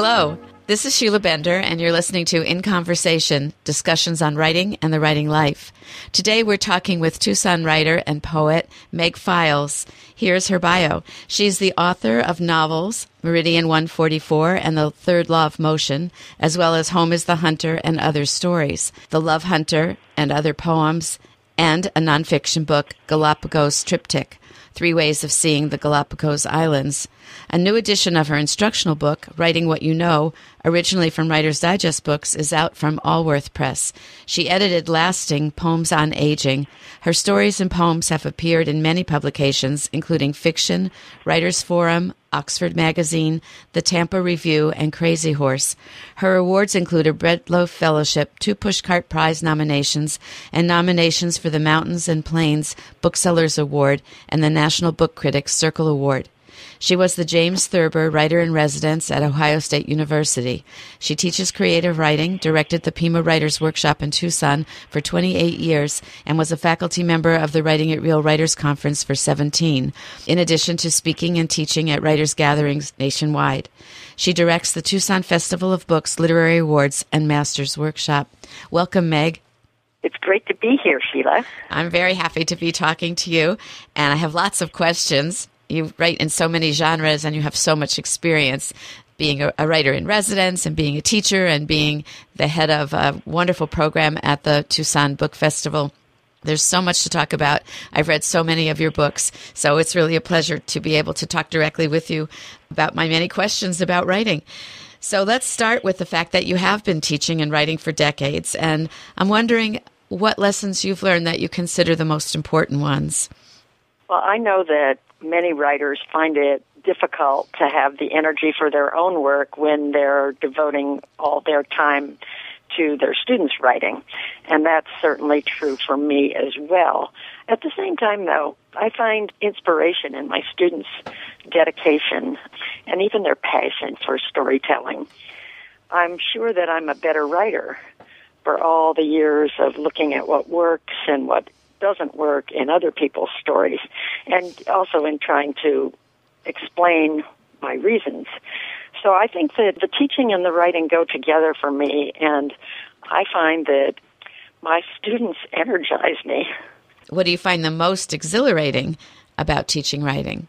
Hello, this is Sheila Bender, and you're listening to In Conversation, discussions on writing and the writing life. Today we're talking with Tucson writer and poet Meg Files. Here's her bio. She's the author of novels Meridian 144 and The Third Law of Motion, as well as Home is the Hunter and Other Stories, The Love Hunter and Other Poems, and a nonfiction book, Galapagos Triptych, 3 Ways of Seeing the Galapagos Islands. A new edition of her instructional book, Writing What You Know, originally from Writer's Digest Books, is out from Allworth Press. She edited Lasting Poems on Aging. Her stories and poems have appeared in many publications, including Fiction, Writers' Forum, Oxford Magazine, The Tampa Review, and Crazy Horse. Her awards include a Breadloaf Fellowship, 2 Pushcart Prize nominations, and nominations for the Mountains and Plains Booksellers Award and the National Book Critics Circle Award. She was the James Thurber Writer-in-Residence at Ohio State University. She teaches creative writing, directed the Pima Writers Workshop in Tucson for 28 years, and was a faculty member of the Writing at Real Writers Conference for 17, in addition to speaking and teaching at writers' gatherings nationwide. She directs the Tucson Festival of Books, Literary Awards, and Masters Workshop. Welcome, Meg. It's great to be here, Sheila. I'm very happy to be talking to you, and I have lots of questions. You write in so many genres, and you have so much experience being a writer in residence and being a teacher and being the head of a wonderful program at the Tucson Book Festival. There's so much to talk about. I've read so many of your books, so it's really a pleasure to be able to talk directly with you about my many questions about writing. So let's start with the fact that you have been teaching and writing for decades, and I'm wondering what lessons you've learned that you consider the most important ones. Well, I know that many writers find it difficult to have the energy for their own work when they're devoting all their time to their students' writing, and that's certainly true for me as well. At the same time, though, I find inspiration in my students' dedication and even their passion for storytelling. I'm sure that I'm a better writer for all the years of looking at what works and what doesn't work in other people's stories, and also in trying to explain my reasons. So I think that the teaching and the writing go together for me, and I find that my students energize me. What do you find the most exhilarating about teaching writing?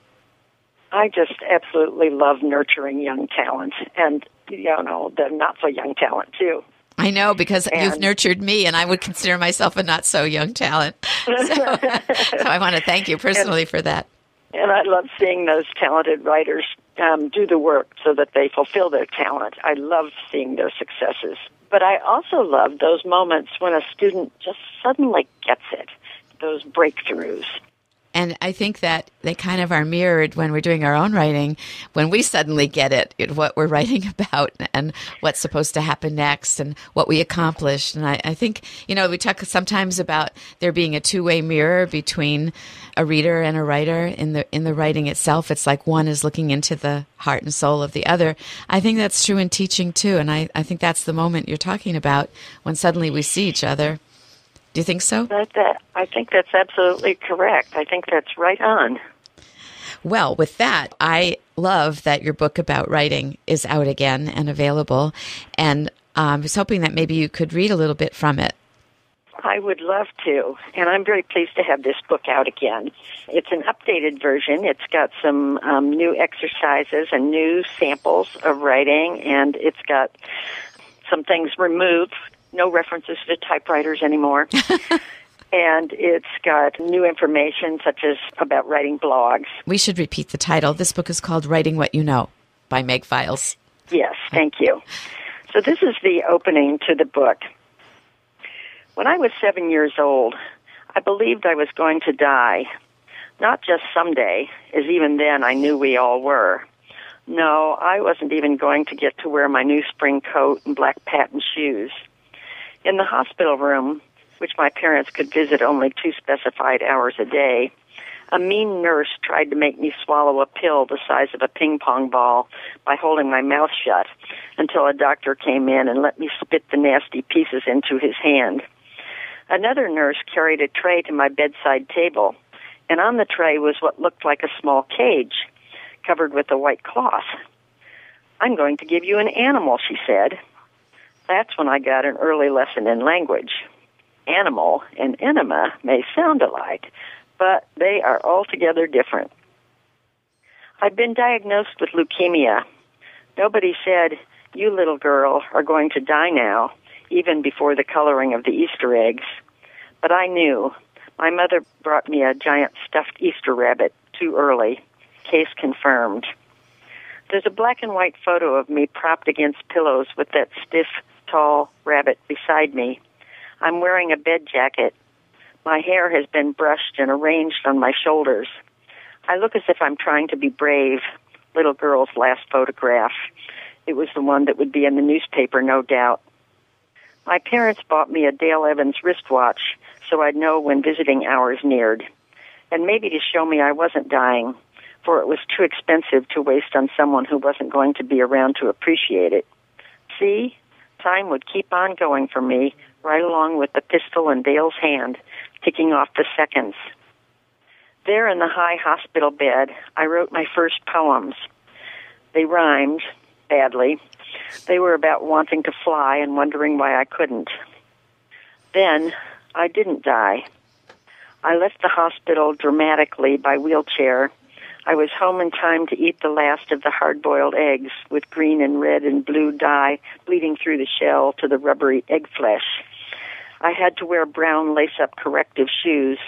I just absolutely love nurturing young talent, and, the not-so-young talent, too. I know, because you've nurtured me, and I would consider myself a not-so-young talent. So I want to thank you personally for that. And I love seeing those talented writers do the work so that they fulfill their talent. I love seeing their successes. But I also love those moments when a student just suddenly gets it, those breakthroughs. And I think that they kind of are mirrored when we're doing our own writing, when we suddenly get it, what we're writing about and what's supposed to happen next and what we accomplished. And I think, we talk sometimes about there being a two-way mirror between a reader and a writer in the writing itself. It's like one is looking into the heart and soul of the other. I think that's true in teaching, too. And I think that's the moment you're talking about, when suddenly we see each other. Do you think so? I think that's absolutely correct. I think that's right on. Well, with that, I love that your book about writing is out again and available, and I was hoping that maybe you could read a little bit from it. I would love to, and I'm very pleased to have this book out again. It's an updated version. It's got some new exercises and new samples of writing, and it's got some things removed. No references to typewriters anymore. And it's got new information, such as about writing blogs. We should repeat the title. This book is called Writing What You Know by Meg Files. Yes, thank you. So this is the opening to the book. When I was 7 years old, I believed I was going to die. Not just someday, as even then I knew we all were. No, I wasn't even going to get to wear my new spring coat and black patent shoes. In the hospital room, which my parents could visit only 2 specified hours a day, a mean nurse tried to make me swallow a pill the size of a ping-pong ball by holding my mouth shut until a doctor came in and let me spit the nasty pieces into his hand. Another nurse carried a tray to my bedside table, and on the tray was what looked like a small cage covered with a white cloth. I'm going to give you an animal, she said. That's when I got an early lesson in language. Animal and enema may sound alike, but they are altogether different. I've been diagnosed with leukemia. Nobody said, "You little girl are going to die now," even before the coloring of the Easter eggs. But I knew. My mother brought me a giant stuffed Easter rabbit too early. Case confirmed. There's a black and white photo of me propped against pillows with that stiff, tall rabbit beside me. I'm wearing a bed jacket. My hair has been brushed and arranged on my shoulders. I look as if I'm trying to be brave. Little girl's last photograph. It was the one that would be in the newspaper, no doubt. My parents bought me a Dale Evans wristwatch so I'd know when visiting hours neared, and maybe to show me I wasn't dying, for it was too expensive to waste on someone who wasn't going to be around to appreciate it. See? Time would keep on going for me, right along with the pistol in Dale's hand, ticking off the seconds. There in the high hospital bed, I wrote my first poems. They rhymed, badly. They were about wanting to fly and wondering why I couldn't. Then, I didn't die. I left the hospital dramatically by wheelchair. I was home in time to eat the last of the hard-boiled eggs with green and red and blue dye bleeding through the shell to the rubbery egg flesh. I had to wear brown lace-up corrective shoes,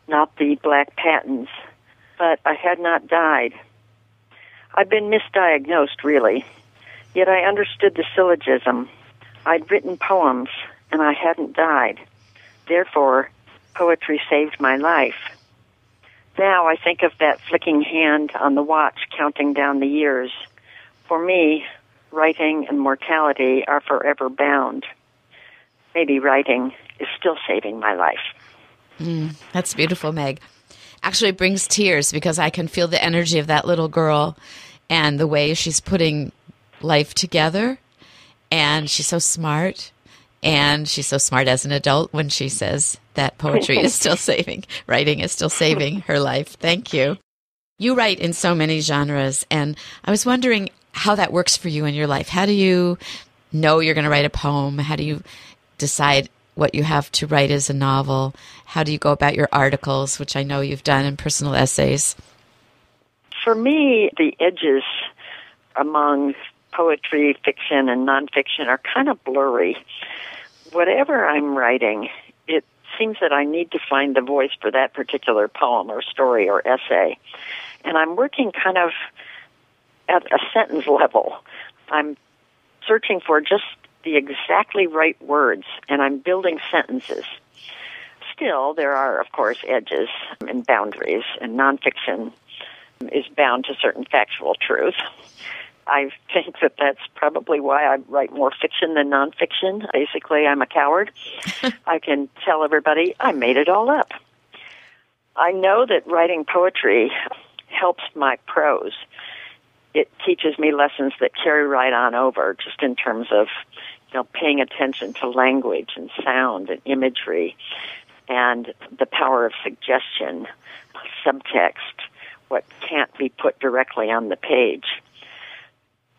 not the black patents, but I had not died. I'd been misdiagnosed, really, yet I understood the syllogism. I'd written poems, and I hadn't died. Therefore, poetry saved my life. Now I think of that flicking hand on the watch counting down the years. For me, writing and mortality are forever bound. Maybe writing is still saving my life. That's beautiful, Meg. Actually, it brings tears because I can feel the energy of that little girl and the way she's putting life together. And she's so smart. And she's so smart as an adult when she says that poetry is still saving, writing is still saving her life. Thank you. You write in so many genres, and I was wondering how that works for you in your life. How do you know you're going to write a poem? How do you decide what you have to write as a novel? How do you go about your articles, which I know you've done, and personal essays? For me, the edges among poetry, fiction, and nonfiction are kind of blurry. Whatever I'm writing, it seems that I need to find the voice for that particular poem or story or essay. And I'm working kind of at a sentence level. I'm searching for just the exactly right words, and I'm building sentences. Still, there are, of course, edges and boundaries, and nonfiction is bound to certain factual truth. I think that that's probably why I write more fiction than nonfiction. Basically, I'm a coward. I can tell everybody I made it all up. I know that writing poetry helps my prose. It teaches me lessons that carry right on over, just in terms of, paying attention to language and sound and imagery and the power of suggestion, subtext, what can't be put directly on the page.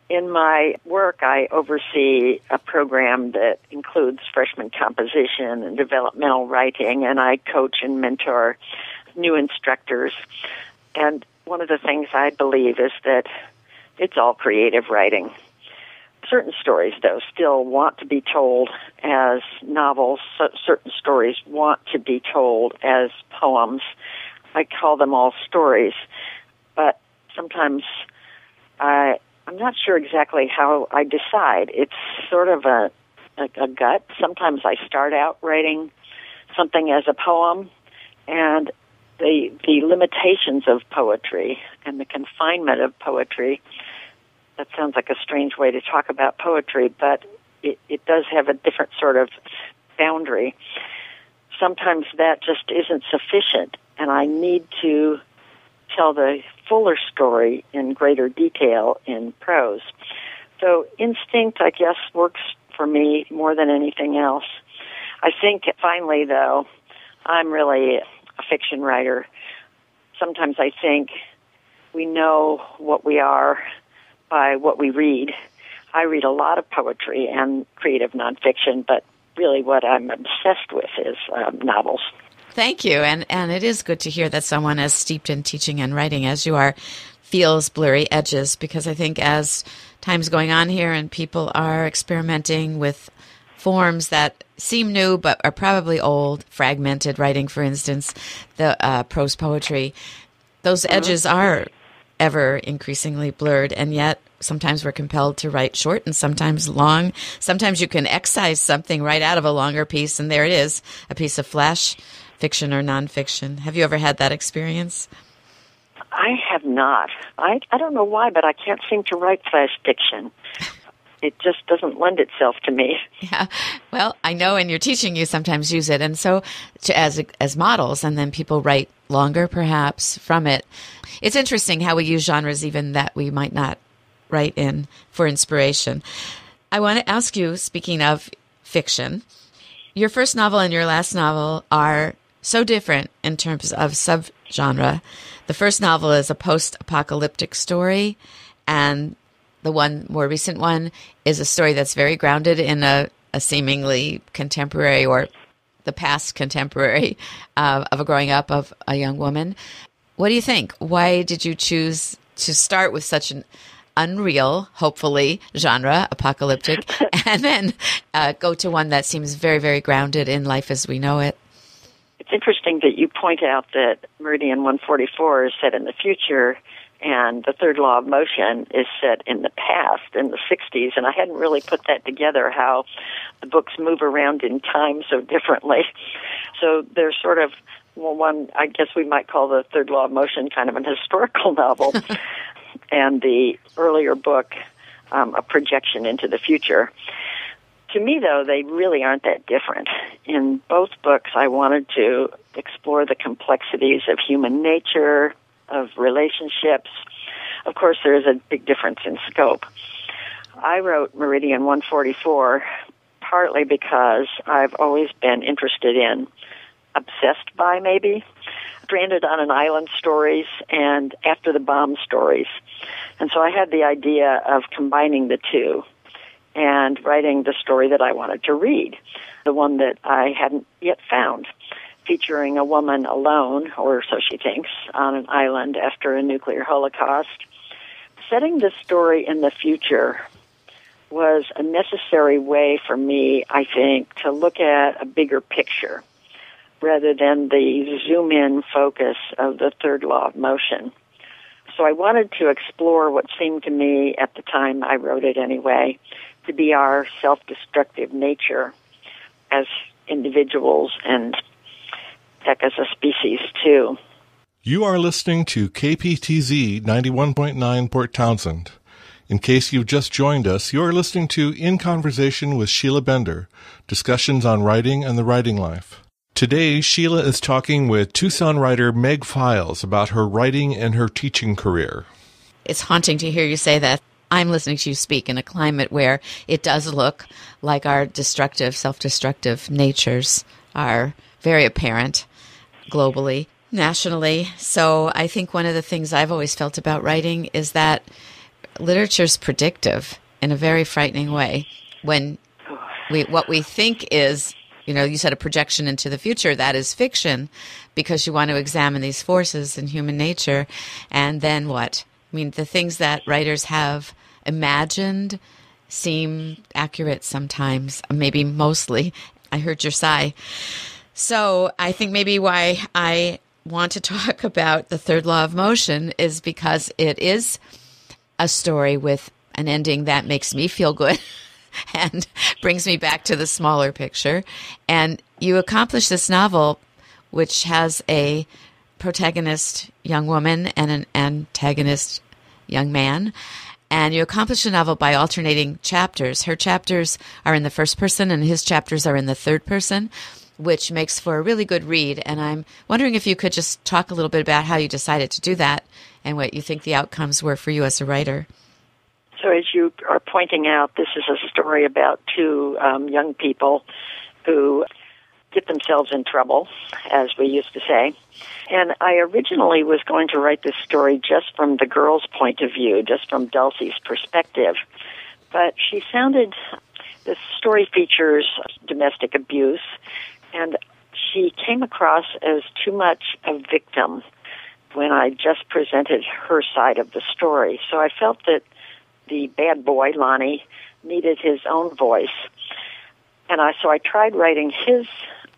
In my work, I oversee a program that includes freshman composition and developmental writing, and I coach and mentor new instructors. And one of the things I believe is that it's all creative writing. Certain stories, though, still want to be told as novels. Certain stories want to be told as poems. I call them all stories, but sometimes I'm not sure exactly how I decide. It's sort of a gut. Sometimes I start out writing something as a poem, and the limitations of poetry and the confinement of poetry, that sounds like a strange way to talk about poetry, but it does have a different sort of boundary. Sometimes that just isn't sufficient, and I need to tell the fuller story in greater detail in prose. So instinct, I guess, works for me more than anything else. I think, finally, though, I'm really a fiction writer. Sometimes I think we know what we are by what we read. I read a lot of poetry and creative nonfiction, but really what I'm obsessed with is novels. Thank you. And it is good to hear that someone as steeped in teaching and writing as you are feels blurry edges, because I think as time's going on here and people are experimenting with forms that seem new but are probably old, fragmented writing, for instance, the prose poetry, those edges are ever increasingly blurred, and yet sometimes we're compelled to write short and sometimes long. Sometimes you can excise something right out of a longer piece, and there it is, a piece of flash fiction or nonfiction. Have you ever had that experience? I have not. I don't know why, but I can't seem to write flash fiction. It just doesn't lend itself to me. Yeah. Well, I know in your teaching you sometimes use it, and so as models, and then people write longer perhaps from it. It's interesting how we use genres even that we might not write in for inspiration. I want to ask you, speaking of fiction, your first novel and your last novel are so different in terms of subgenre. The first novel is a post-apocalyptic story, and the one more recent one is a story that's very grounded in a seemingly contemporary, or the past contemporary of a growing up of a young woman. What do you think? Why did you choose to start with such an unreal, hopefully, genre, apocalyptic, and then go to one that seems very, very grounded in life as we know it? It's interesting that you point out that Meridian 144 is set in the future and the third law of motion is set in the past, in the 60s, and I hadn't really put that together, how the books move around in time so differently. So there's sort of, well, one, I guess we might call the third law of motion kind of an historical novel, and the earlier book a projection into the future. To me, though, they really aren't that different. In both books, I wanted to explore the complexities of human nature, of relationships. Of course, there is a big difference in scope. I wrote Meridian 144 partly because I've always been interested in, obsessed by maybe, stranded on an island stories and after the bomb stories. And so I had the idea of combining the two and writing the story that I wanted to read, the one that I hadn't yet found, featuring a woman alone, or so she thinks, on an island after a nuclear holocaust. Setting the story in the future was a necessary way for me, I think, to look at a bigger picture rather than the zoom-in focus of the third law of motion. So I wanted to explore what seemed to me, at the time I wrote it anyway, to be our self-destructive nature as individuals and heck, as a species too. You are listening to KPTZ 91.9 Port Townsend. In case you've just joined us, you are listening to In Conversation with Sheila Bender, discussions on writing and the writing life. Today, Sheila is talking with Tucson writer Meg Files about her writing and her teaching career. It's haunting to hear you say that. I'm listening to you speak in a climate where it does look like our destructive, self-destructive natures are very apparent globally, nationally. So I think one of the things I've always felt about writing is that literature's predictive in a very frightening way. When what we think is, you said a projection into the future, that is fiction because you want to examine these forces in human nature. And then what? I mean, the things that writers have imagined seem accurate sometimes, maybe mostly. I heard your sigh. So I think maybe why I want to talk about the third law of motion is because it is a story with an ending that makes me feel good and brings me back to the smaller picture. And you accomplish this novel, which has a protagonist young woman and an antagonist young man. And you accomplish the novel by alternating chapters. Her chapters are in the first person and his chapters are in the third person, which makes for a really good read. And I'm wondering if you could just talk a little bit about how you decided to do that and what you think the outcomes were for you as a writer. So as you are pointing out, this is a story about two young people who get themselves in trouble, as we used to say. And I originally was going to write this story just from the girl's point of view, just from Dulcie's perspective. But this story features domestic abuse, and she came across as too much a victim when I just presented her side of the story. So I felt that the bad boy, Lonnie, needed his own voice. And so I tried writing his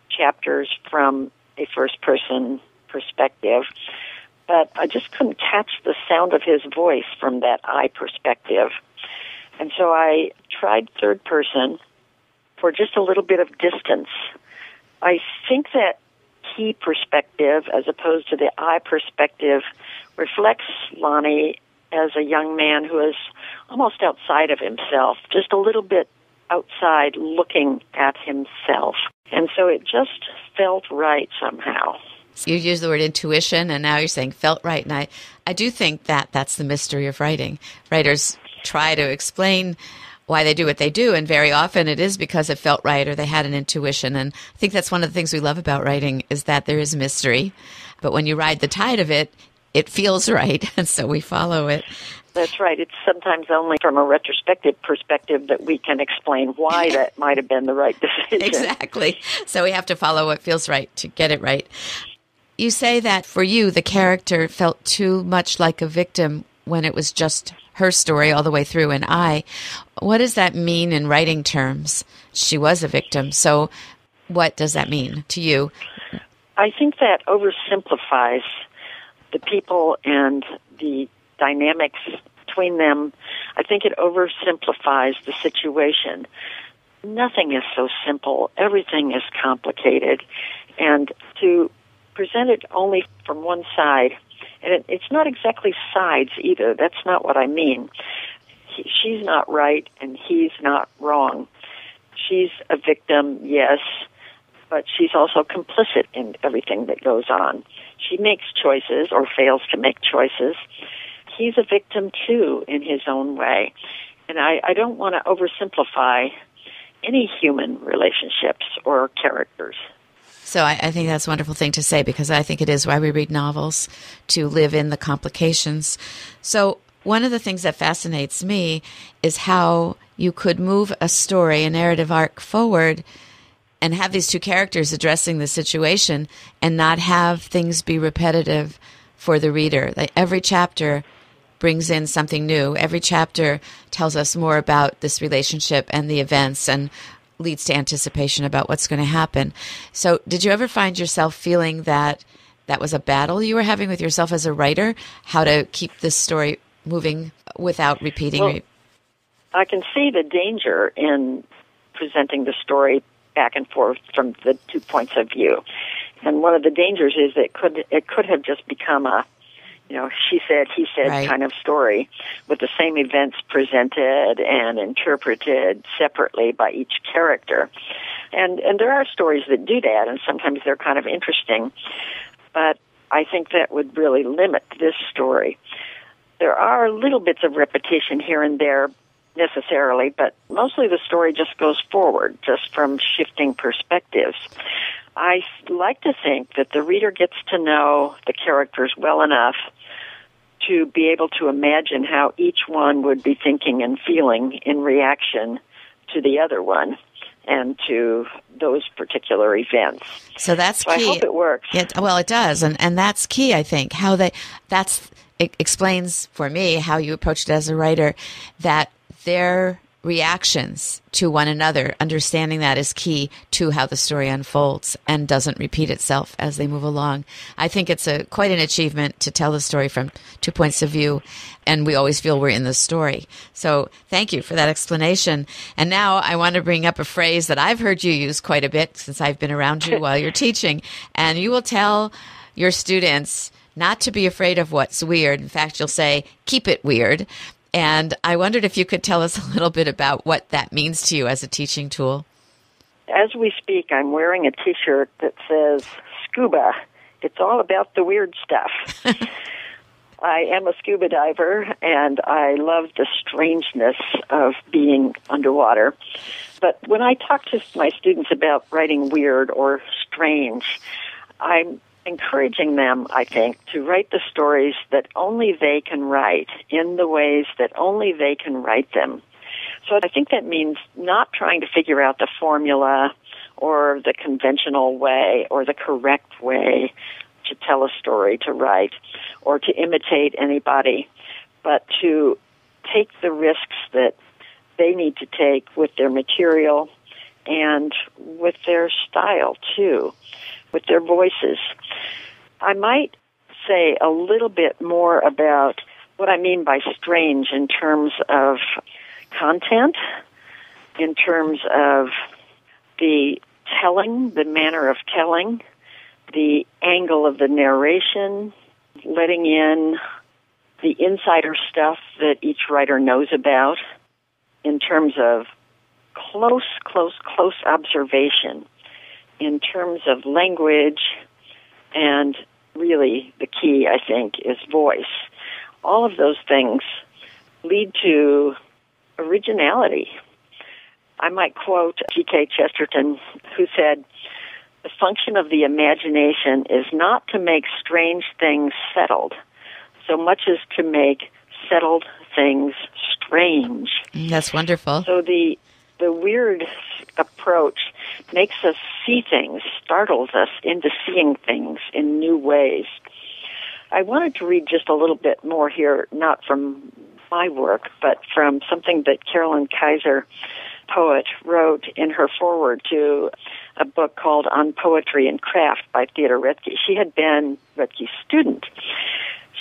chapters from a first-person perspective, but I just couldn't catch the sound of his voice from that I perspective. And so I tried third person for just a little bit of distance. I think that he perspective, as opposed to the I perspective, reflects Lonnie as a young man who is almost outside of himself, just a little bit outside looking at himself. And so it just felt right somehow. You use the word intuition, and now you're saying felt right. And I do think that that's the mystery of writing. Writers try to explain why they do what they do, and very often it is because it felt right or they had an intuition. And I think that's one of the things we love about writing is that there is mystery. But when you ride the tide of it, it feels right, and so we follow it. That's right. It's sometimes only from a retrospective perspective that we can explain why that might have been the right decision. Exactly. So we have to follow what feels right to get it right. You say that for you, the character felt too much like a victim when it was just her story all the way through, and what does that mean in writing terms? She was a victim. So what does that mean to you? I think that oversimplifies the people and the dynamics between them. I think it oversimplifies the situation. Nothing is so simple. Everything is complicated. And to present it only from one side, and it's not exactly sides either. That's not what I mean. She's not right and he's not wrong. She's a victim, yes, but she's also complicit in everything that goes on. She makes choices or fails to make choices. He's a victim, too, in his own way. And I don't want to oversimplify any human relationships or characters. So I think that's a wonderful thing to say, because I think it is why we read novels, to live in the complications. So one of the things that fascinates me is how you could move a story, a narrative arc forward, and have these two characters addressing the situation and not have things be repetitive for the reader. Like every chapter brings in something new. Every chapter tells us more about this relationship and the events and leads to anticipation about what's going to happen. So did you ever find yourself feeling that that was a battle you were having with yourself as a writer, how to keep this story moving without repeating? Well, I can see the danger in presenting the story back and forth from the 2 points of view. And one of the dangers is that it could have just become a, she said, he said right. kind of story with the same events presented and interpreted separately by each character. And there are stories that do that, and sometimes they're kind of interesting. But I think that would really limit this story. There are little bits of repetition here and there necessarily, but mostly the story just goes forward, just from shifting perspectives. I like to think that the reader gets to know the characters well enough to be able to imagine how each one would be thinking and feeling in reaction to the other one and to those particular events. So that's key. I hope it works. Well, it does, and that's key, I think. It explains for me how you approached it as a writer, that their reactions to one another, understanding that is key to how the story unfolds and doesn't repeat itself as they move along. I think it's quite an achievement to tell the story from 2 points of view, and we always feel we're in the story. So thank you for that explanation. And now I want to bring up a phrase that I've heard you use quite a bit since I've been around you while you're teaching, and you will tell your students not to be afraid of what's weird. In fact, you'll say, keep it weird. And I wondered if you could tell us a little bit about what that means to you as a teaching tool. As we speak, I'm wearing a T-shirt that says, Scuba. It's all about the weird stuff. I am a scuba diver, and I love the strangeness of being underwater. But when I talk to my students about writing weird or strange, I'm encouraging them, I think, to write the stories that only they can write in the ways that only they can write them. So I think that means not trying to figure out the formula or the conventional way or the correct way to tell a story, to write, or to imitate anybody, but to take the risks that they need to take with their material and with their style, too, with their voices. I might say a little bit more about what I mean by strange in terms of content, in terms of the telling, the manner of telling, the angle of the narration, letting in the insider stuff that each writer knows about in terms of close observation, in terms of language, and really the key, I think, is voice. All of those things lead to originality. I might quote G.K. Chesterton, who said, "The function of the imagination is not to make strange things settled, so much as to make settled things strange." That's wonderful. So the weird approach makes us see things, startles us into seeing things in new ways. I wanted to read just a little bit more here, not from my work, but from something that Carolyn Kaiser, poet, wrote in her foreword to a book called On Poetry and Craft by Theodore Roethke. She had been Roethke's student.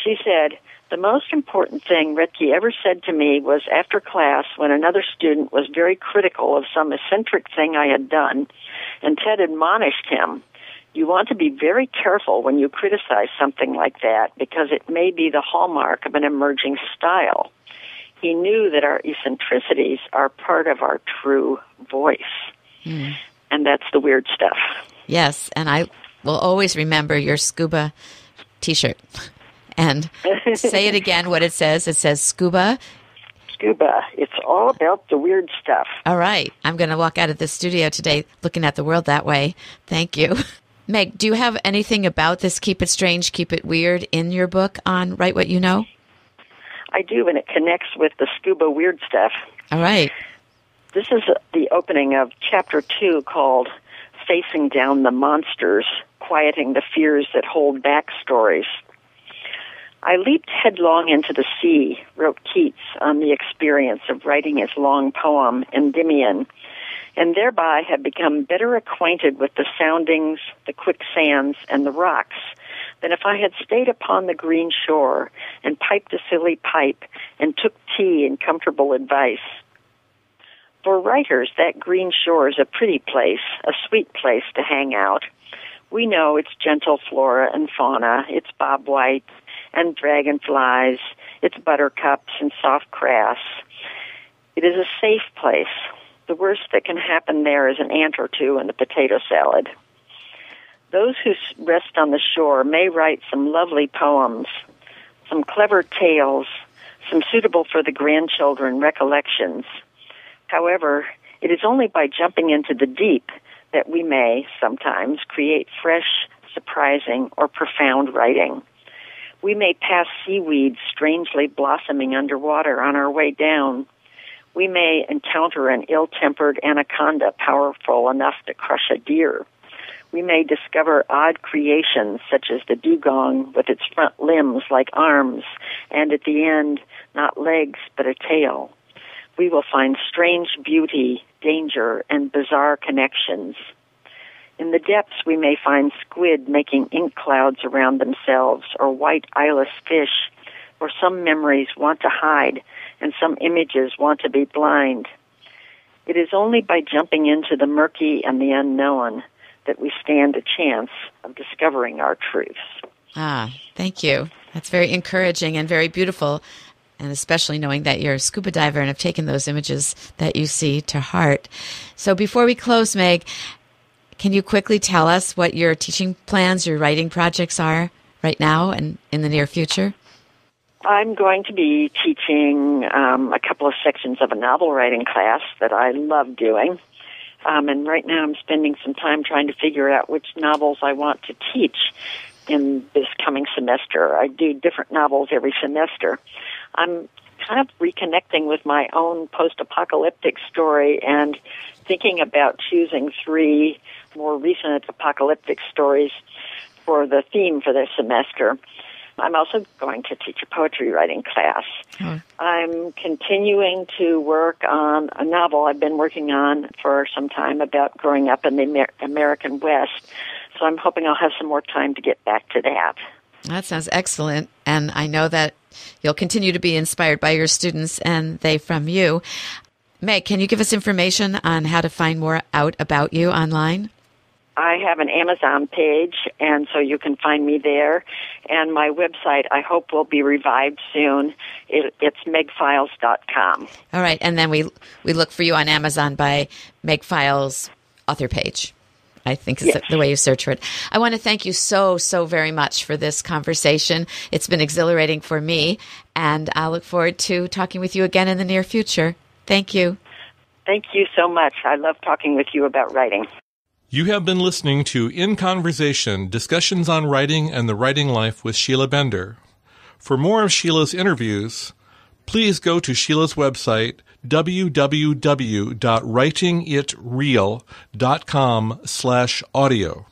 She said, "The most important thing Roethke ever said to me was after class when another student was very critical of some eccentric thing I had done, and Ted admonished him, 'You want to be very careful when you criticize something like that because it may be the hallmark of an emerging style.' He knew that our eccentricities are part of our true voice." And that's the weird stuff. Yes, and I will always remember your scuba T-shirt. And say it again, what it says. It says scuba. Scuba. It's all about the weird stuff. All right. I'm going to walk out of the studio today looking at the world that way. Thank you. Meg, do you have anything about this Keep It Strange, Keep It Weird in your book on Write What You Know? I do, and it connects with the scuba weird stuff. All right. This is the opening of Chapter 2 called Facing Down the Monsters, Quieting the Fears That Hold Back Stories. "I leaped headlong into the sea," wrote Keats on the experience of writing his long poem, Endymion, "and thereby have become better acquainted with the soundings, the quicksands, and the rocks than if I had stayed upon the green shore and piped a silly pipe and took tea and comfortable advice. For writers, that green shore is a pretty place, a sweet place to hang out. We know its gentle flora and fauna, its bobwhites and dragonflies, its buttercups and soft grass. It is a safe place. The worst that can happen there is an ant or two and a potato salad. Those who rest on the shore may write some lovely poems, some clever tales, some suitable for the grandchildren recollections. However, it is only by jumping into the deep that we may, sometimes, create fresh, surprising, or profound writing. We may pass seaweed strangely blossoming underwater on our way down. We may encounter an ill-tempered anaconda powerful enough to crush a deer. We may discover odd creations such as the dugong with its front limbs like arms and at the end not legs but a tail. We will find strange beauty, danger, and bizarre connections. In the depths we may find squid making ink clouds around themselves or white eyeless fish, or some memories want to hide and some images want to be blind. It is only by jumping into the murky and the unknown that we stand a chance of discovering our truths. Ah, thank you. That's very encouraging and very beautiful, and especially knowing that you're a scuba diver and have taken those images that you see to heart. So before we close, Meg, can you quickly tell us what your teaching plans, your writing projects are right now and in the near future? I'm going to be teaching a couple of sections of a novel writing class that I love doing. And right now I'm spending some time trying to figure out which novels I want to teach in this coming semester. I do different novels every semester. I'm kind of reconnecting with my own post-apocalyptic story and thinking about choosing 3 more recent apocalyptic stories for the theme for this semester. I'm also going to teach a poetry writing class. I'm continuing to work on a novel I've been working on for some time about growing up in the American West. So I'm hoping I'll have some more time to get back to that. That sounds excellent. And I know that you'll continue to be inspired by your students and they from you. Meg, can you give us information on how to find more out about you online? I have an Amazon page, and so you can find me there. And my website, I hope, will be revived soon. It's megfiles.com. All right, and then we look for you on Amazon by Meg Files author page. I think is the way you search for it. I want to thank you so very much for this conversation. It's been exhilarating for me, and I look forward to talking with you again in the near future. Thank you. Thank you so much. I love talking with you about writing. You have been listening to In Conversation, Discussions on Writing and the Writing Life with Sheila Bender. For more of Sheila's interviews, please go to Sheila's website, www.writingitreal.com/audio.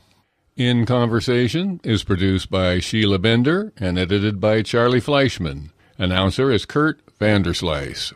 In Conversation is produced by Sheila Bender and edited by Charlie Fleischman. Announcer is Kurt Vanderslice.